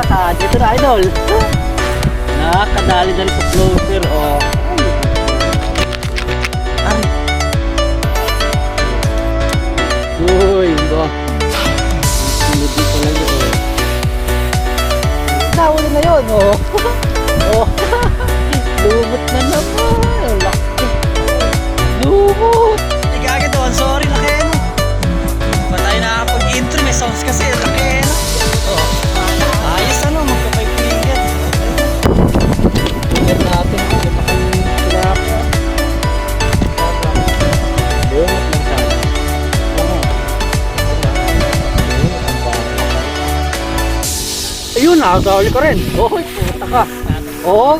Dito na, idol. Nakakadali na rin sa floater, oh. Ay. Uy, ba? Sunod dito lang yun, oh. Nahuli na yun, oh. Oh. Lumot na naman. Laki. Lumot. Igaga doon, sorry, laki no. Ba tayo nakapag-intro, may sounds kasi, laki no. Oh. Ayos ano, magkapay-pingan. Pingan natin, hindi pa kami pinapa. Lumot lang sana. Ayun, nakagawali ka rin. Oy, puta ka. Oh,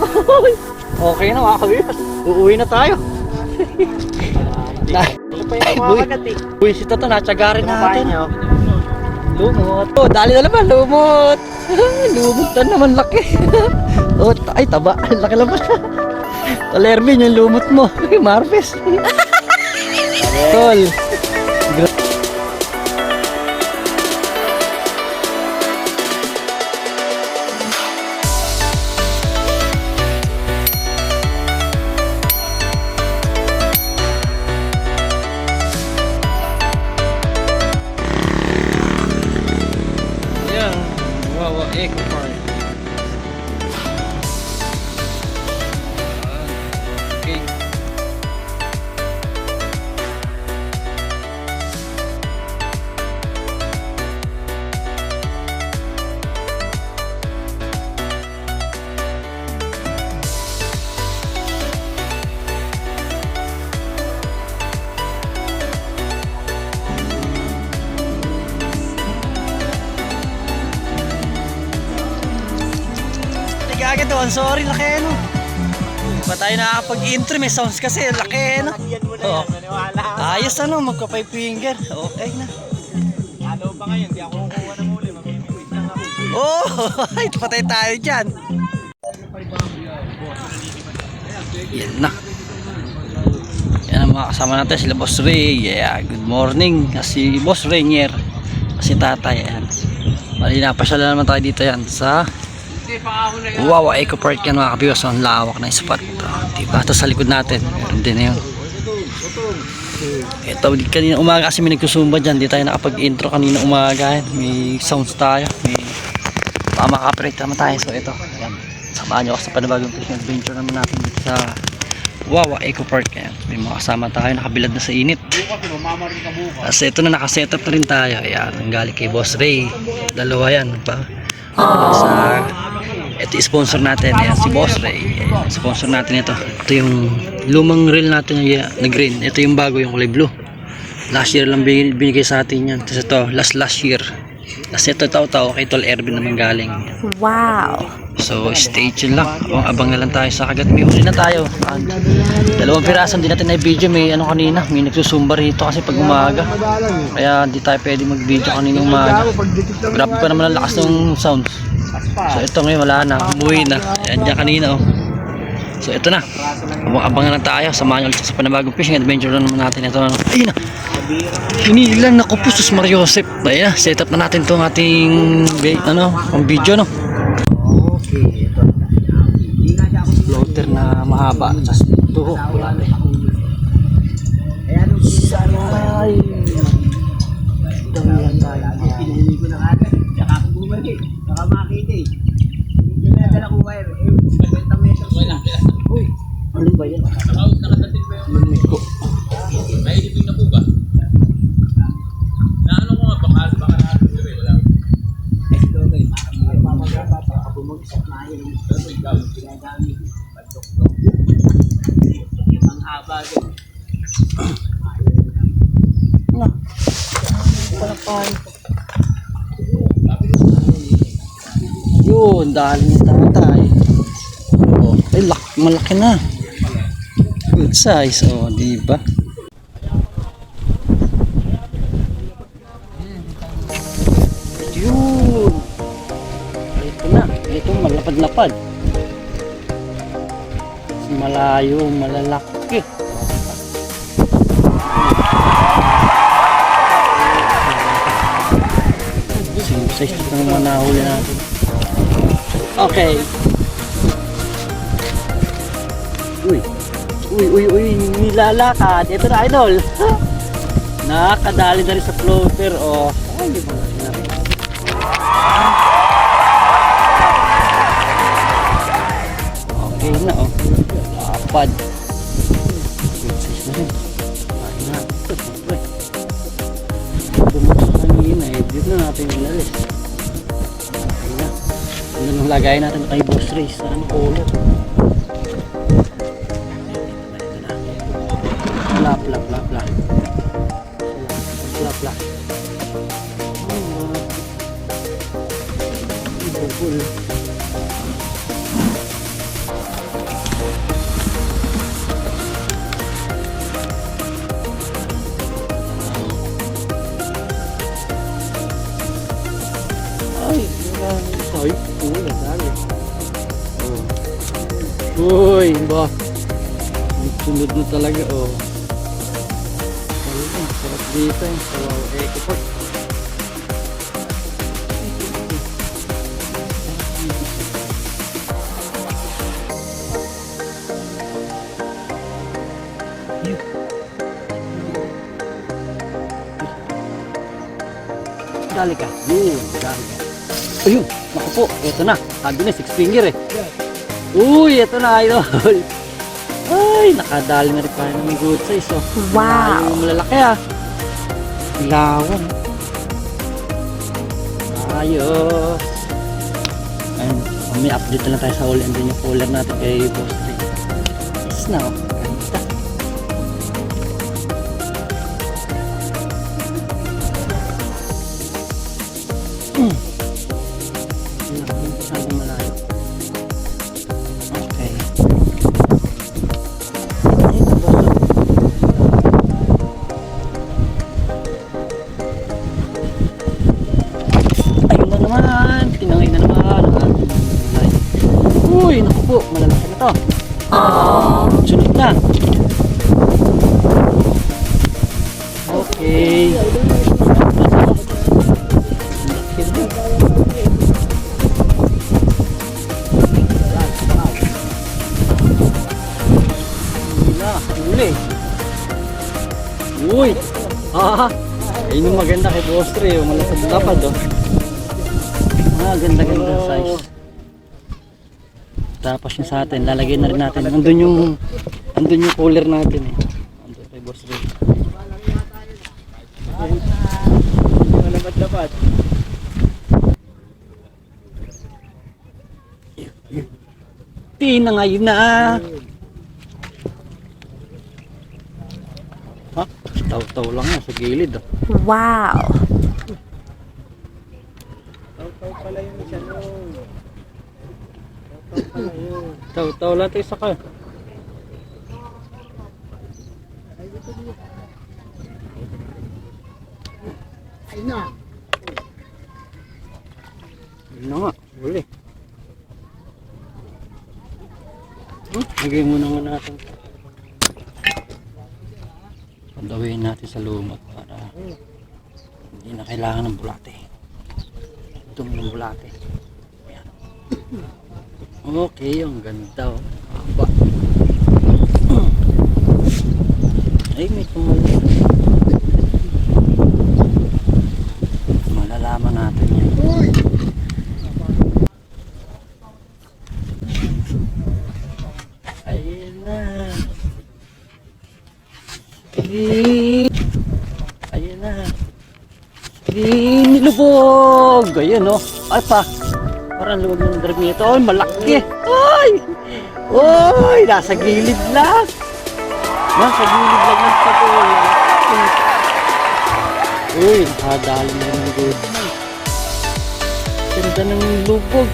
okay na mga kabibas. Uuwi na tayo. Ito pa yung kumakagat eh. Uy, si Toto, natsagarin natin. Lumot. Oh, dali na naman, lumot. Lumot na naman, laki. Oh, ay, taba. Laki naman. Talermin yung lumot mo. Marves. Tol. Wawa Eco Park. Okay. Gaga doon, sorry, laki no. Ba tayo nakakapag-intro, may sounds kasi, laki no. Oh. Ayos ano, magkapay-finger. Okay na. Ano pa ngayon, di ako kukuha ng huli, mamimigwit lang ako. Oh, ay, patay tayo dyan. Yan na. Yan ang mga kasama natin, sila Boss Ray. Yeah, good morning. Si Boss Rainier. Si tatay, yan. Mali na, pasyala naman tayo dito yan sa Wawa Eco Park yan mga kabiwas. Ang lawak na spot, diba? Ito sa likod natin meron din na yun. Ito kanina umaga kasi may nagsusumba dyan. Di tayo nakapag-intro kanina umaga. May sounds tayo, may maka-copyright naman tayo. So ito, yan. Samahan nyo ako sa panibagong fishing adventure naman natin dito sa Wawa Eco Park. Yan. May mga kasama tayo, nakabilad na sa init. Kasi ito na, nakasetup na rin tayo. Yan, ang galing kay Boss Ray. Dalawa yan pa. Sa ito sponsor natin, ayan, si Boss Ray. Ayan, sponsor natin ito. Ito yung lumang reel natin na green. Ito yung bago, yung kulay blue. Last year lang binigay sa atin yan. Tapos ito, last year. Kasi ito tao kay Tol Ervin naman galing. Wow. So stay tuned lang. Abang na lang tayo sa kagat. May huli na tayo. Dalawang pirasan din natin na video. May ano kanina, may nagsusumba rito kasi pag umaga. Kaya hindi tayo pwede mag video kanina umaga. Grabe pa naman ang lakas ng sounds. So ito ngayon wala na, umuwi na. Ayan dyan kanina oh. So ito na, abang na lang tayo. Samahan nyo ulit sa panibagong fishing adventure na naman natin. Ito na, ayun na, hinilan na ko po sus Mariosep. Ayun na, set up na natin itong ating ano, ang video no. Okay, ito floater na mahaba. Just ito, wala na. Ayan, sanay. Ito na lang tayo. Pinuli ko na agad, tsaka ako bumalik, tsaka makita eh. Hindi na dala ko wire, 50 meters. Uy, ano ba yan? Nakadating ba yung Lumiko. may ibig na po ba? Na ano ko nga, baka natin gawin, wala. Ito kayo, mamagaba pa ako bumagsak na yun. Pero ikaw, ginagamit, pagdok-dok. Ang haba doon. Yun, dahil ni tatay. Oh, ay, malaki na. Good size, oh, diba? Yun. Ito na, ito malapad-lapad. Malayo, malalaki. Same size ng mga nahuli natin. Okay. Uy, nilalakad. Ito na, idol. Nakakadali na rin sa floater. Oh. Ay, di ba na rin. Okay na, oh. Lapad. Good size na rin. Ay na. Ito, siyempre. Bumaksa kanina eh. Dito na natin ilalis. Okay na. Ano nang lagay natin kay Boss Ray sa ano, color. Bla bla bla bla. Bla bla. Cool. Ay, ay, cool na dali. Uy, ba? Sunod na talaga, oh. Ayun, sarap dito eh. Wow, eco park. Dali ka. Yun, dali ka. Ayun, naku po, eto na. Sabi na, 6 finger eh. Uy, eto na, idol. Ay, nakadali na rin tayo ng good size. Oh. Wow. Ay, malalaki ah. Ilawan. Ayos. Ayun, may update na lang tayo sa huli. Andun yung cooler natin kay Boss Ray. Yes na, oh. Ganda. Masyadong malayo. Okay. Ayun na naman. Tinangay na naman ang ating light. Uy, naku po. Malalaki na to. Sunod na. Okay. Uli. Uy. Ayun yung maganda kay Boss Ray. Malapad-lapad oh. Ganda-ganda size. Tapos yung sa atin, lalagay na rin natin. Andun yung cooler natin eh. Andun kay Boss Ray. Malapad-lapad. Tinangay na. Ha? Taw-taw lang yan sa gilid oh. Wow. Taw-taw pala yung isa nung. Taw-taw pala yun. Taw-taw lang tayo sa ka. Ay na. Yun na nga, huli. Lagay muna nga natin. Padawin natin sa lumot para hindi na kailangan ng bulate. Ito ng bulate. Ayan. Okay, ang ganda oh. Haba. Ay, may tumuli. Malalaman natin yan. Ayun na. Ayun na. Nilubog. Ayun oh. Ay pa. Parang luwag ng drag nito. Ay, malaki. Ay! Ay! Nasa gilid lang. Nasa gilid lang ng patuloy. Uy, nakadali na ng good. Ganda ng lubog.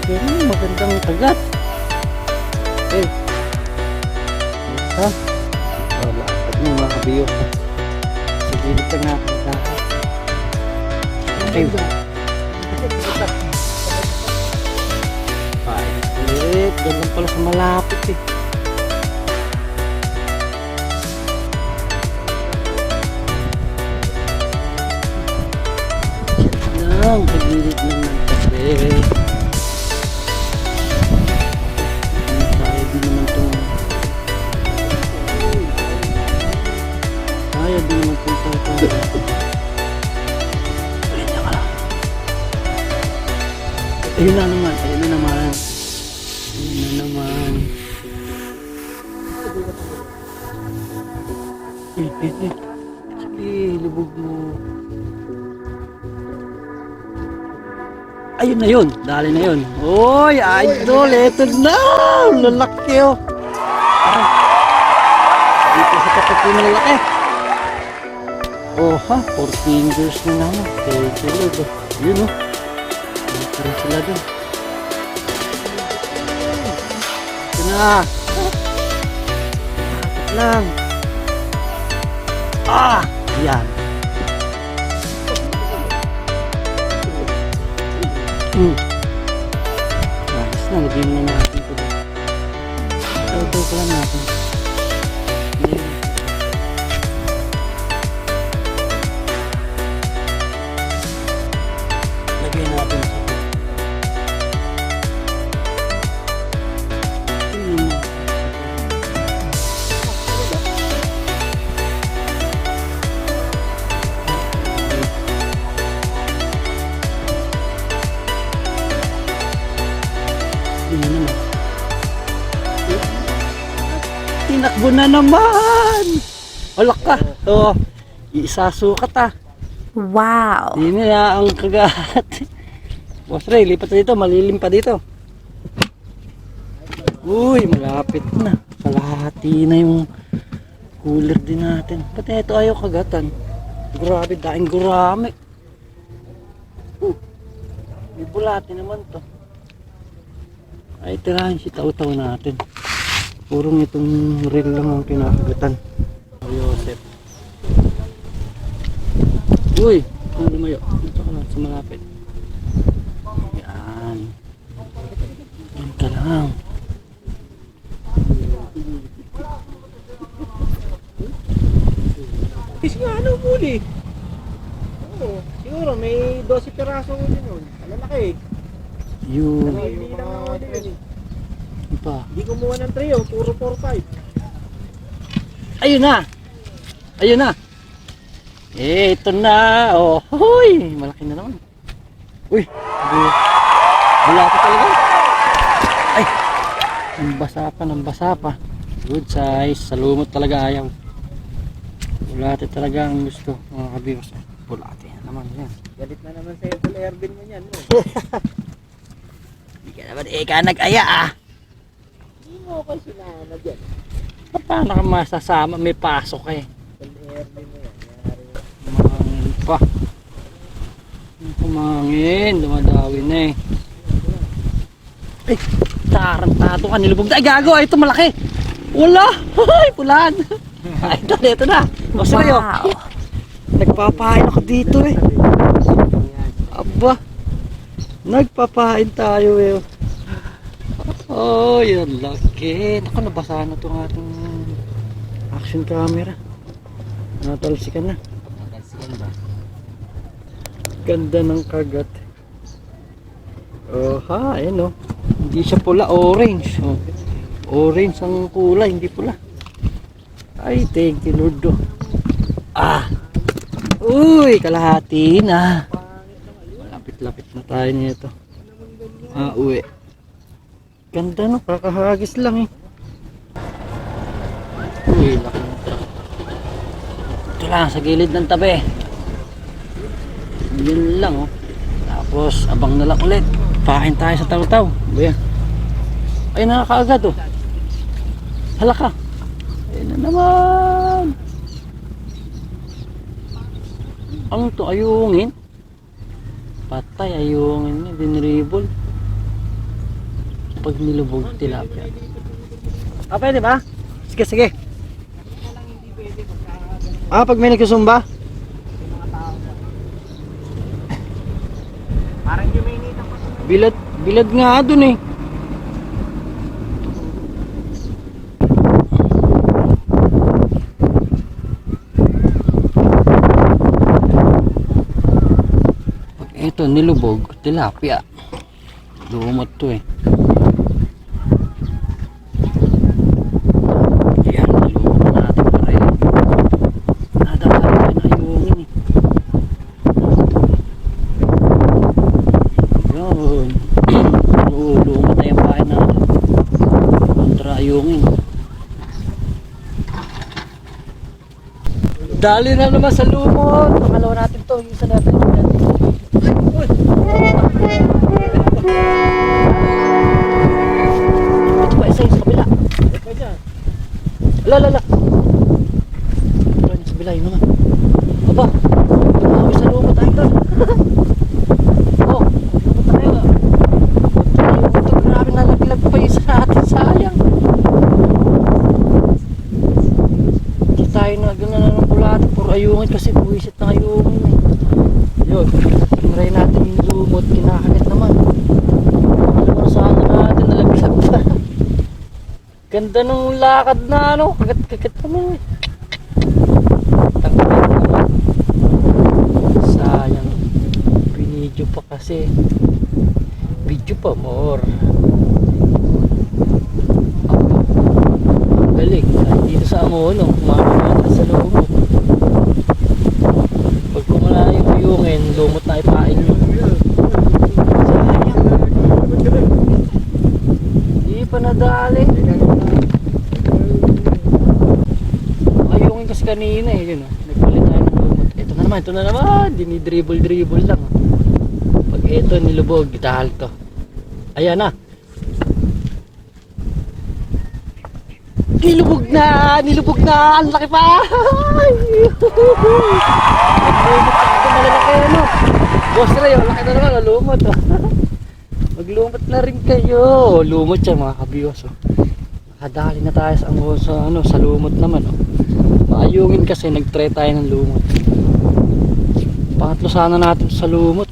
Magandang kagat. Eh. Ha? Wala. Pag nang mga kabiyo. Sa gilid lang natin. Okay. Ulit, ganun pala sa malapit eh. Yan lang, tagilid lang ng kape. Ayun na naman, ayun na naman. Ayun na naman. Sige, lubog mo. Ayun na yun, dali na yun. Oy, idol, eto na. Lalaki oh. Dito sa kapatid na lalaki. Oh ha, 4 fingers na naman. Thank you Lord. Yun oh. Dito rin sila dun. Ito na. Kapit lang. Ah, yan. Ayos na, lagyan na natin ito. Ito pa lang natin. Ayan. Lagyan natin ito. Tinakbo na naman! Alak ka! Oo. Iisasukat ah. Wow! Hindi na ang kagat. Boss Ray, lipat na dito. Malilim pa dito. Uy, malapit na. Kalahati na yung cooler din natin. Pati ito ayaw kagatan. Grabe, daing gurami. May bulati naman to. Ay, tirahan si taw-taw natin. Purong itong reel lang ang kinakagatan. Yosef. Uy! Kung lumayo. Dito ka lang sa malapit. Yan. Yan ka lang. Is nga ano muli? Oo, siguro may 12 piraso din nun. Malalaki. Yun. Hindi lang naman din. Iba. Hindi kumuha ng trio, puro 4-5. Ayun na! Ayun na! Eh, ito na! Oh, huy! Malaki na naman. Uy! Bulati talaga. Ay! Ang basa pa. Good size. Salumot talaga ayaw. Bulati talaga ang gusto. Mga kabiyos. Bulati naman yan. Galit na naman sa'yo sa Ervin mo yan. No? Hindi ka naman nag-aya ah. Hindi mo ako sinama dyan. Paano ka masasama? May pasok eh. Sa Ervin mo yan. Kumangin pa. Kumangin. Dumadawi na eh. Ay! Tarantado ka. Nilubog na. Ay gago! Ay ito malaki! Wala! Ay! Pulaan! Ay ito na! O sa'yo! Wow! Nagpapahain ako dito eh. Aba! Nagpapahain tayo eh. Oh, yan laki. Naku, nabasa na itong ating action camera. Natalsikan na. Ganda ng kagat. Oh, ha, ayun oh. Hindi siya pula, orange. Oh. Orange ang kulay, hindi pula. Ay, thank you Lord. Oh. Ah! Uy, kalahati na. Malapit-lapit na tayo nito. Ah, uwi. Ganda no, kakahagis lang eh. Uy, laki ng truck. Ito lang, sa gilid ng tabi. Yun lang oh. Tapos, abang na lang ulit. Pahin tayo sa taw-taw. Buya. Ay, nakakaagad oh. Halaka. Ayun na naman. Ano to, ayungin? Patay, ayungin. Dinribol. Pag nilubog, tilapia. Ah, pwede ba? Sige, sige. Ah, pag may nagsusumba? Parang hindi may initang kasi. Bilad nga dun eh. Pag ito nilubog, tilapia. Lumot to eh. Yan, nilubog natin pa rin. Nadamay na ayungin eh. Yun. ayungin. Dali na naman sa lumot. Pangalawa natin to. Yung isa natin. Ito pa isa yung sa kabila. Ala. Ito yung sa kabila yun naman. Aba. Tumawi sa lumot tayo doon. Oh. Lumot tayo. Ito grabe nalaglag pa yung isa natin. Sayang. Hindi tayo na gano'n ng bulate. Puro ayungin kasi buwisit na ayungin eh. Yun. Tinry natin yung lumot. Kinakagat naman. Alam mo saan na natin nalaglag pa. Ganda nung lakad na ano. Kagat naman eh. Tanggalin naman. Sayang. Binidyo pa kasi. Video pa more. Galing. Kahit dito sa amono. Kumakamata sa lumot. Pag kumala yung uyungin, lumot na ipain nyo. Sayang. Hindi pa nadali. Ayungin kasi kanina eh. Yun, nagpalit tayo ng lumot. Ito na naman. Dinidribble lang. Pag ito nilubog, itahal to. Ayan na. Nilubog na! Ang laki pa! Naglumot na ito, malalaki ano. Boss Ray, ang laki na naman, nalumot. Maglumot na rin kayo. Lumot siya mga kabiwas. Nakadali na tayo sa lumot naman. Maayungin kasi, nag-try tayo ng lumot. Pangatlo sana natin sa lumot.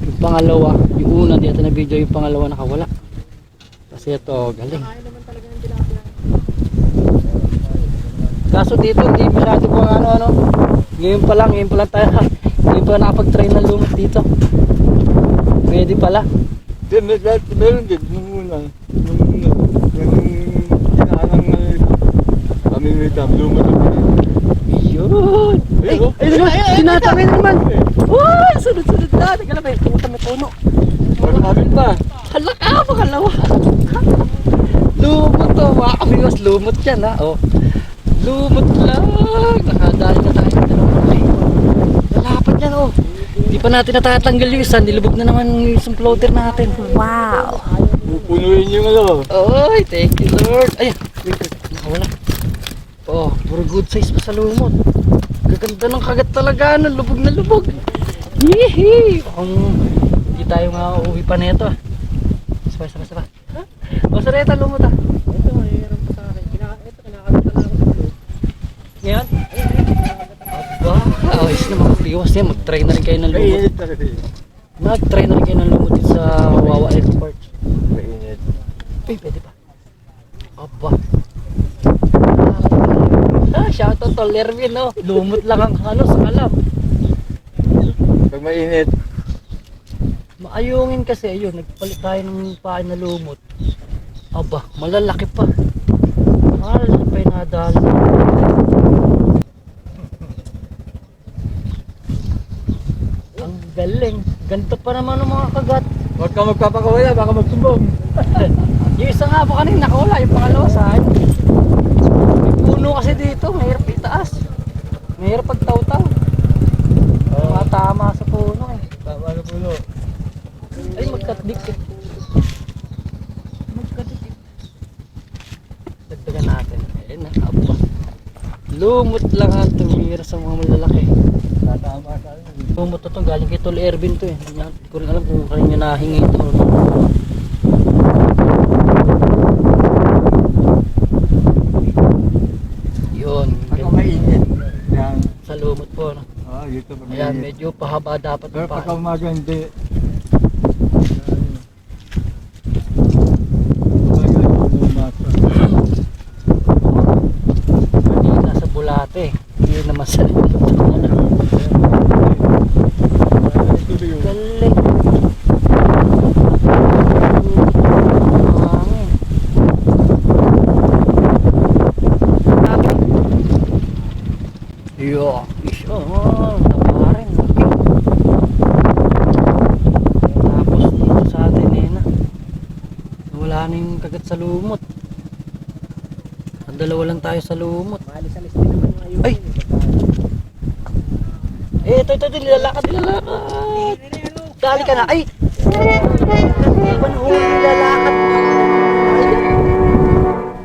Yung pangalawa, yung una, di natin na video, yung pangalawa nakawala. Kasi ito, galing. Kaso dito hindi masyado po ano. Ngayon pa lang tayo. Ngayon pa nakapag-try ng lumot dito. Pwede pala. Meron din nung una. Kami may lumot. Yun. Ay, tinatangin naman. Uy, sunod na. Teka lang, may pumunta may puno. Kami pa. Hala ka, pakalawa. Lumot to, mga kamiwas. Lumot yan ha. Oh. Lumot lang. Nakadali na tayo. Lalapat yan oh. Hindi pa natin natatanggal yung isa. Nilubog na naman yung isang floater natin. Wow. Pupunuin yung ano. Oy, thank you Lord. Ayan. Nakawala. Oh, puro good size pa sa lumot. Gaganda ng kagat talaga. Lubog na lubog. Yehey. Kung hindi tayo nga uuwi pa nito ah. Sabay. O sareta lumot ah. Ito, mayroon pa sa akin. Ito, kinakagat na ako sa ulo. Ngayon? Aba, ayos na mga piwas niya. Mag-try na rin kayo ng lumot. Mainit na kasi. Mag-try na rin kayo ng lumot dito sa Wawa Export. Mainit. Ay, pwede pa. Aba. Shoutout to Lervin, no? Lumot lang ang sa kalab. Pag mainit. Maayungin kasi, ayun, nagpalit tayo ng pain na lumot. Aba, malalaki pa. Malalaki pa yung nadali. Ang galing. Ganito pa naman ng mga kagat. Huwag ka magpapakawala, baka magsumbong. Yung isa nga po kanina nakawala, yung pangalawa saan? May puno kasi dito, mahirap itaas. Mahirap pagtaw-taw. Tama sa puno eh. Tama na puno. Ay, magkadikit. Magkadikit. Dagdagan natin. Ayun na, aba. Lumot lang ang tumira sa mga malalaki. Tatama ka. Lumot to galing kay Tol Ervin to eh. Hindi ko rin alam kung kanina nahingi ito or ano. Yun. Pagka mainit. Yan. Sa lumot po. No? Dito pag Ayan, mainit. medyo pahaba dapat Pero ang pagka paa. umaga hindi. Kanina sa bulate. Hindi naman sa lumot. Galing. Yo, taparin. Tapos dito sa atin eh na. Wala na yung kagat sa lumot. dalawa lang tayo sa lumot. Malis-alis din naman yung ayun. Ay! Ito, nilalakad. Dali ka na. Ay! Iban huli, nilalakad.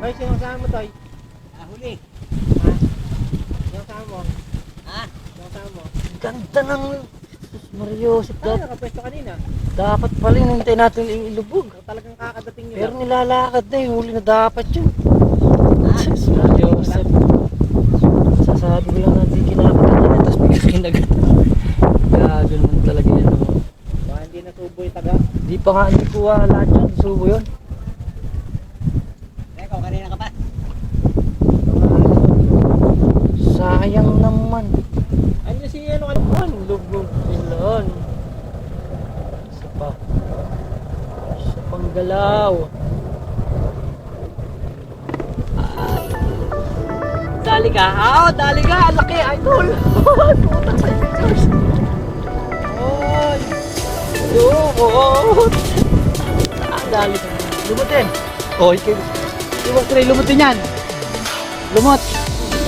Ay, sino kasama mo, Toy? Huli. Sino kasama mo? Sino kasama mo? Ganda ng Mario. Nakapwesto kanina. Dapat pala hinintay natin yung ilubog. Talagang kakadating nyo Pero nilalakad na eh. Huli na dapat yun. Mario. Sasabi ko lang natin kinakagat na. Tapos bigla kinagat. Gago naman talaga yan. Oh. Baka hindi natubo yung taga. Di pa nga hindi kuha lahat yun. Subo yun. Ikaw, kanina ka pa. Sayang naman. Ano si ano ka? Ang lubog ilan. Isa pa. Isa pang galaw. Dali ka. Dali ka. Laki, idol. Putang sa pictures. Ay. Lumot. Dali ka. Lumutin. Oh, lumutin yan. Lumot.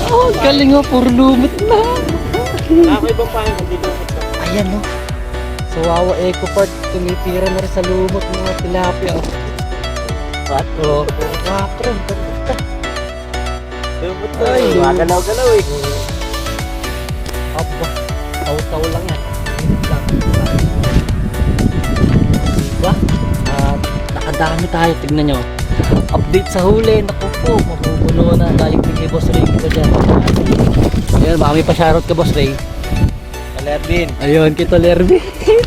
Oh, galing nga. Puro lumot na. Ako ibang pahin kung dito lumot ka. Ayan no. Sa Wawa Eco Park, tumitira na rin sa lumot ng mga tilapia. 4. 4. Lumot ka. Ay, galaw-galaw eh. Aba, taw-taw lang yan. Diba? At nakadami tayo, tignan nyo. Update sa huli, naku po, mapupuno na tayong bigay Boss Ray kita dyan. Ayan, baka may pa-shoutout ka Boss Ray. Kalervin. Ayun, kay Tolervin.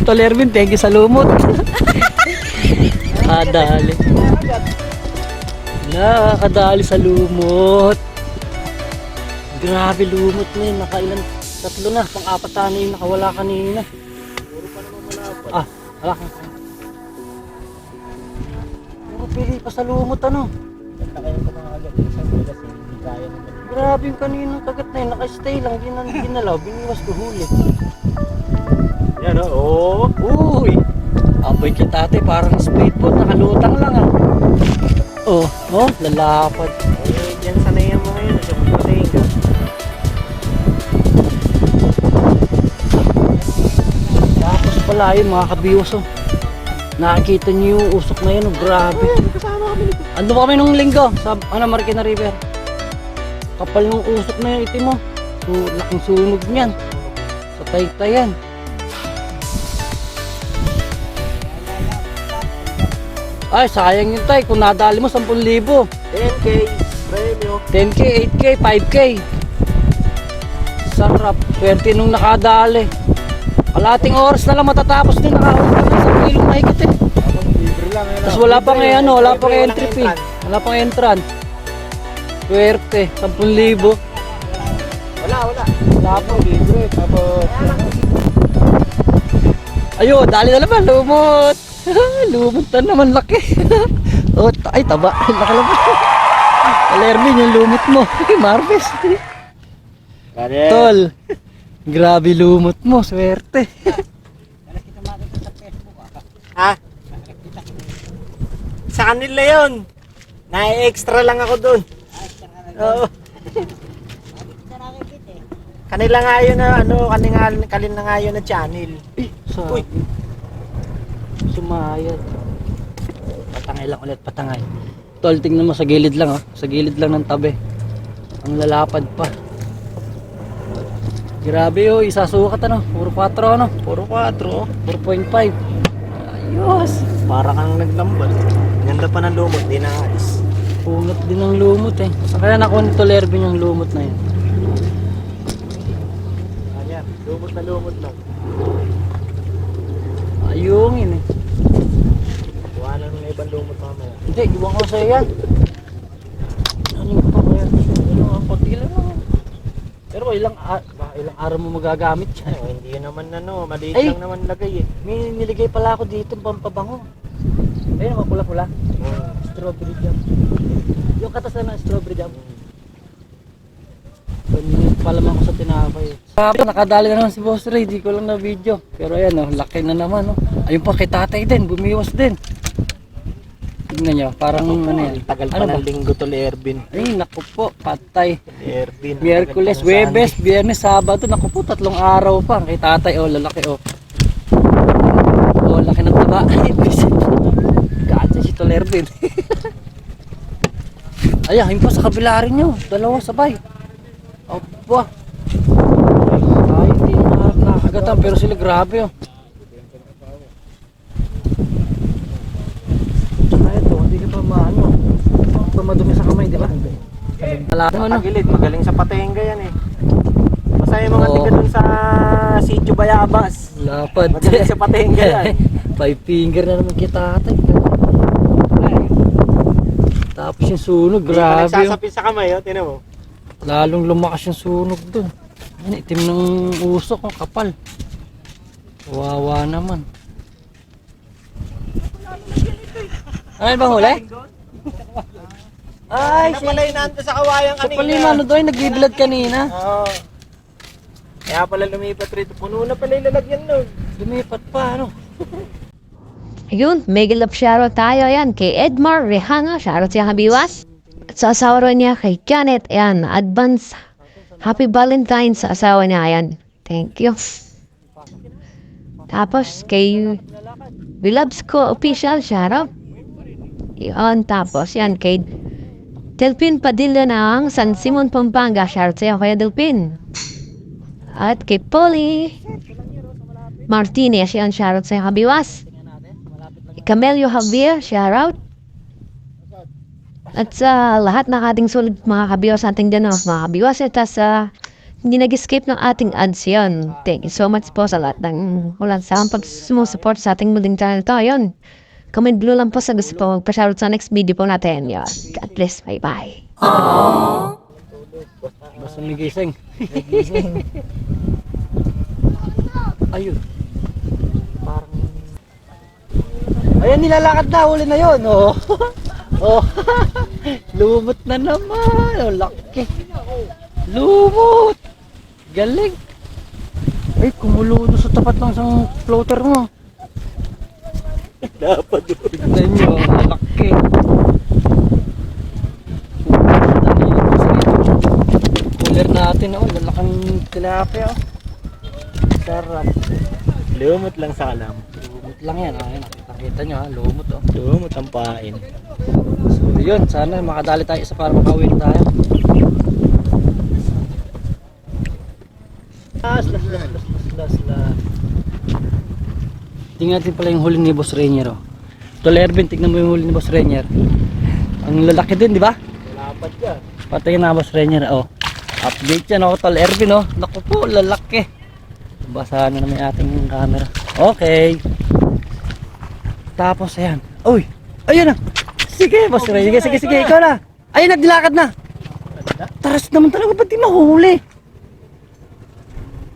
Tolervin, thank you sa lumot. Nakadali. Nakadali sa lumot. Grabe lumot na yun. Nakailan, 3 na. Pang-4 na yung nakawala kanina. Puro pa naman malapad. Wala ka. Puro pili pa sa lumot ano. Ganda kayo ito mga agad. Sa Vegas eh. Hindi kaya naman. Grabe yung kaninang kagat na yun. Naka-stay lang. Ginalaw. Biniwas ko huli. Yan o. Uy! Apoy kita ate. Parang speedboat. Nakalutang lang ah. Oh, lalapad. Eh, dyan sanay ang mga yun. Sa pagpatayin ka. Tapos pala yun mga kabiwas oh. Nakikita niyo yung usok na yun oh. Grabe. Kasama kami nito. Ando ba kami nung linggo sa Marikina River. Kapal ng usok na yun itim mo. So, laking sunog niyan. Sa taytayan. Ay, sayang yun tay. Kung nadali mo 10,000. 10K. Premyo. 10K, 8K, 5K. Sarap. 20 nung nakadali. Kalating oras na lang matatapos din. Nakahuli na sa kilong mahigit eh. Libre lang. Tapos wala pang wala pang entry fee. Wala pang entrance. Swerte, 10,000. Wala. Wala pang Libre. Tapos. Ayun, dali na naman, lumot. Lumot na naman, laki. Ay, taba. Laki naman. Kalermin yung lumot mo. Marves. Tol. Grabe lumot mo, swerte. Ha? Sa kanila yun. Na-extra lang ako dun. Oo. Kanila nga yun na kanila nga yun na channel. Uy. Sumayad. Patangay lang ulit, patangay. Tol, tingnan mo sa gilid lang sa gilid lang ng tabi. Ang lalapad pa. Grabe oh, isasukat ano, puro 4 ano. Puro 4. 4.5. Ayos. Para kang naglambot. Ganda pa ng lumot, di na alis. Punot din ng lumot eh. Sa kaya nakuha ni Tolervin yung lumot na yun. Ayan, lumot lang. Ayungin eh. Kuha lang ng ibang lumot mamaya. Hindi, iwan ko sa'yo yan. Ano yung pa kaya? Ano, konti lang naman. Pero ilang araw mo magagamit yan. Ay, hindi naman maliit Ay! lang naman lagay eh. May niligay pala ako dito pampabango. Ayun ako pula-pula. Strawberry jam. Yung katas na ng strawberry jam. Paminit pa naman ako sa tinapay. Nakadali na naman si Boss Ray, di ko lang na video. Pero ayan laki na naman Ayun pa kay tatay din, bumiwas din. Tignan nyo, parang ano yan. Tagal pa Ano ba? ng linggo to, Ervin. Ay, naku po, patay. Ervin. Miyerkules, Webes, Biyernes, Sabado, naku po, 3 araw pa. Kay tatay, oh, lalaki, oh. Oh, laki ng taba. Gacha si Tolervin. Ay, ayun po sa kabila rin nyo. 2 sabay. Aba. Ay, hindi nakakagatan, pero sila grabe, oh. Tsaka ito, hindi ka pa maano. Ito madumi sa kamay, di ba? Wala Sa ano. tagilid, magaling sa patenga yan eh. Basta yung mga Oo. tiga dun sa Sitio Bayabas. Lapad. Magaling sa patenga yan. 5 finger na naman kita ate. Tapos yung sunog, Hindi ka grabe. Oh. nagsasapit sa kamay, oh. Tinan mo. Lalong lumakas yung sunog dun. Yan, itim ng usok, ang kapal. Wawa naman. Ano bang huli? Ay, Ay, pala yung nando sa kawayan so kanina. pala yung ano doon, nag-blood kanina. Oo. Kaya pala lumipat rito. Puno na pala yung lalagyan nun. Lumipat pa, ano? Ayun, mega love shoutout tayo. Ayan, kay Edmar Rehano. Shoutout siya kabiwas. At sa asawa rin niya, kay Janet. Ayan, advance. Happy Valentine's sa asawa niya. Ayan, thank you. Tapos, kay Bilabs ko official. Shoutout. Yun, tapos, yan, kay Delpin Padilla ng San Simon, Pampanga. Shoutout sa'yo, Kuya Delpin. At kay Polly Martinez. Yan, shoutout sa'yo, kabiwas. Camelio Javier, shoutout. At sa lahat ng ating sulit mga kabiwas ating dyan, mga kabiwas, at sa hindi nag-escape ng ating ads yun. Thank you so much po sa lahat ng ulan sa pag-support sa ating muling channel to. Yun, comment blue lang po sa gusto po magpa-shoutout sa next video po natin. Yun. God bless, bye-bye. Basta may gising. Ayun. Parang... Ayan, nilalakad na. Huli na yun. Oh. Oh. Lumot na naman. Oh, laki. Lumot. Galing. Ay, kumulo na sa tapat ng isang floater mo. Dapat doon. Tignan nyo. Laki. Cooler natin. Oh, lalakang tilapia. Oh. Sarap. Lumot lang sa kalam. Lumot lang yan. Ayun, nakita nyo ha. Lumot oh. Lumot ang pain. So yun, sana makadali tayo isa para makauwi na tayo. Last. Tingnan natin pala yung huli ni Boss Rainier oh. Tol Ervin, tignan mo yung huli ni Boss Rainier. Ang lalaki din, di ba? Lapad ka. Patay na Boss Rainier oh. Update yan oh, Tol Ervin oh. Naku po, lalaki. Basahan na naman yung ating camera. Okay. Tapos ayan. Uy, ayun na. Sige, Boss Rainier. Sige, ikaw na. Ayun na, dilakad na. Taras naman talaga, ba't di mahuli?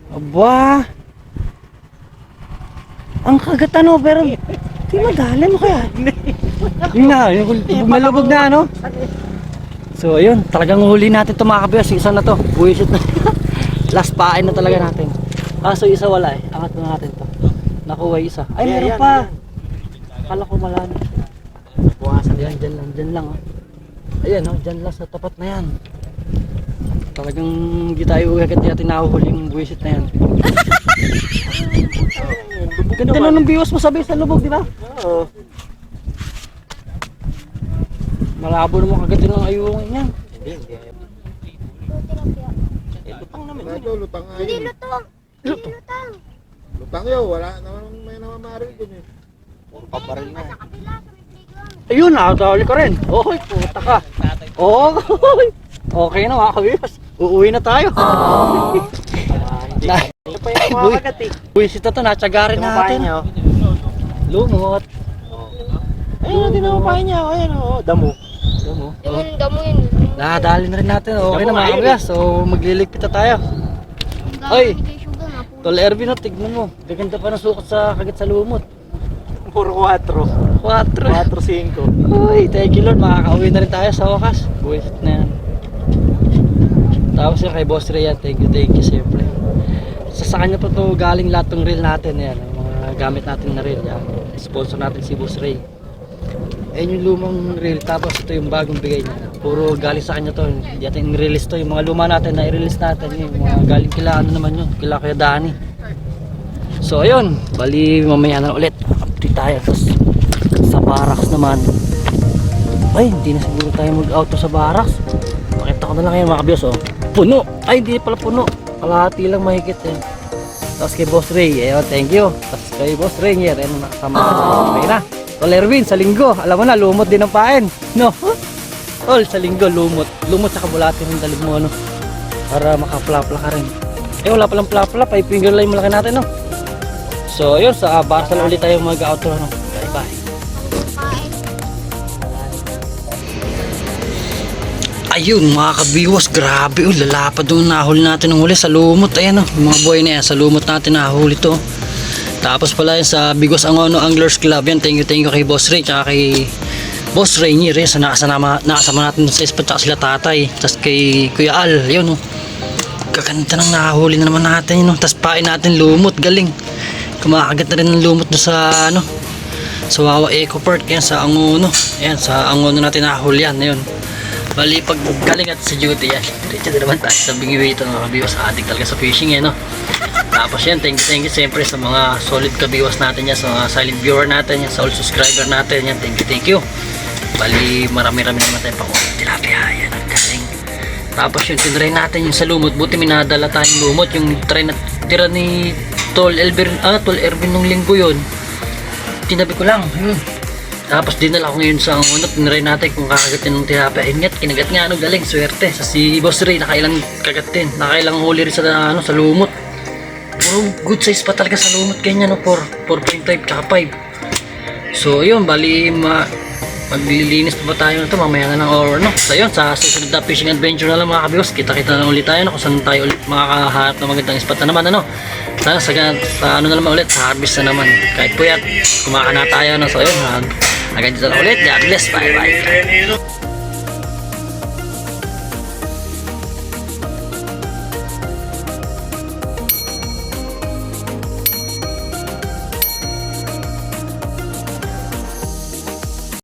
Aba. Ang kagat ano, pero di madali mo kaya. Yun na, yung malubog na ano. So ayun, talagang huli natin ito mga kabiyas. Isa na to, buwisit na. Last pain na talaga natin. Kaso isa wala eh, angat na natin to. Nakuha isa. Ay, meron Ayan, pa. ayan. Akala ko malano. Buwasan Ayan, dyan lang oh. Ayan oh, dyan lang sa tapat na yan. Talagang hindi tayo agad natin nahuhuli yung buwisit na yan. Ganda na ng biwas mo sabi sa lubog, di ba? Oo. Malabo naman kagatin ng ayungin yan. Hindi. Lutang naman yun. Ito, lutang nga yun. Lutang yun, wala naman may namamaril dun eh. Puro paparil na. Ayun, nakadali ka rin. Oy, puta ka. Okay. Okay na mga kabiwas. Uuwi na tayo. Hindi. Ito pa yung mga kagat eh. Buwisit na to, natsagarin natin. niya. Lumot. Ayun, tinapapain niya. Ayan o. Damo. Damo. Yung damo yun. Nakadali na rin natin. Okay na Damo mga nga yun kabiwas. So magliligpit na tayo. Oy. Sugar na po. Tol Ervin, oh, tignan mo. Gaganda pa ng sukat sa kagat sa lumot. Puro 4. 4. 4-5. Uy, thank you Lord. Makakauwi na rin tayo sa wakas. Buwisit na yan. Tapos yung kay Boss Ray, thank you siyempre. Sa kanya pa to galing lahat ng reel natin. Yan, ang mga gamit natin na reel. Yan. Sponsor natin si Boss Ray. Ayan yung lumang reel, tapos ito yung bagong bigay niya. Puro galing sa kanya to. Hindi natin i-release to. Yung mga luma natin na i-release natin. Yung mga galing kila ano naman yun. Kila Kuya Dani. So ayun, bali mamaya na ulit. Update tayo. Tapos sa barracks naman. Ay, hindi na siguro tayo mag-auto sa barracks. Pakita ko na lang yan mga kabiyos. Oh. Puno! Ay, hindi pala puno. Kalahati lang mahigit eh. Tapos kay Boss Ray, ayun, thank you. Tapos kay Boss Rainier, ayun, nakasama ko. Okay na. Tol Erwin, sa linggo, alam mo na, lumot din ang pain. No? Tol, sa linggo, lumot. Lumot sa kabulati ng dalib mo, ano? Para maka-plapla ka rin. Eh, wala palang plapla, 5 finger line malaki natin, no? So, ayun, sa Barsal ulit tayo mag-outro, no? Bye-bye. Ayun mga kabiwas, grabe oh, lalapad doon nahuli natin ng huli sa lumot. Ayan oh, yung mga buhay na yan, sa lumot natin nahuli to. Tapos pala yan sa Bigos Angono Anglers Club yan, thank you kay Boss Ray tsaka kay Boss Rainier yan, sa nakasama natin sa ispat tsaka sila tatay. Tapos kay Kuya Al, yun oh, kaganda ng nahuli na naman natin yun oh. Tapos pain natin lumot, galing, kumakagat na rin ng lumot doon sa ano, sa Wawa Eco Park yan sa Angono. Ayan, sa Angono natin nahuli yan, ayun. Bali pag galing at sa duty yan, diretso din naman tayo sa bingiwito mga kabiwas, adik talaga sa fishing yan, no? Tapos yan, thank you siyempre sa mga solid kabiwas natin yan, sa mga silent viewer natin yan, sa all subscriber natin yan, thank you. Bali marami-rami naman tayong pakuha, tilapia yan, ang galing. Tapos yung tinry natin yung sa lumot, buti minadala tayong lumot, yung try na tira ni Tol Erwin nung linggo yun, tinabi ko lang, Tapos dinala ko ngayon sa unot, tinry natin kung kakagatin ng tilapia. Ingat, kinagat nga, ano, galing, swerte. Sa si Boss Ray, nakailang kagatin, nakailang huli rin sa, ano, sa lumot. Puro good size pa talaga sa lumot, ganyan, no, 4.5 tsaka 5. So, yun, bali, maglilinis pa ba tayo na ito, mamaya na ng or, no. So, yun, sa susunod na fishing adventure na lang mga kabiwas, kita-kita na ulit tayo, no, kung saan tayo ulit makakaharap na magandang spot na naman, ano. Sana sa ano na naman ulit, sa harvest na naman. Kahit puyat, kumakana tayo, no. So, yun, hanggang dito na ulit. God bless. Bye bye.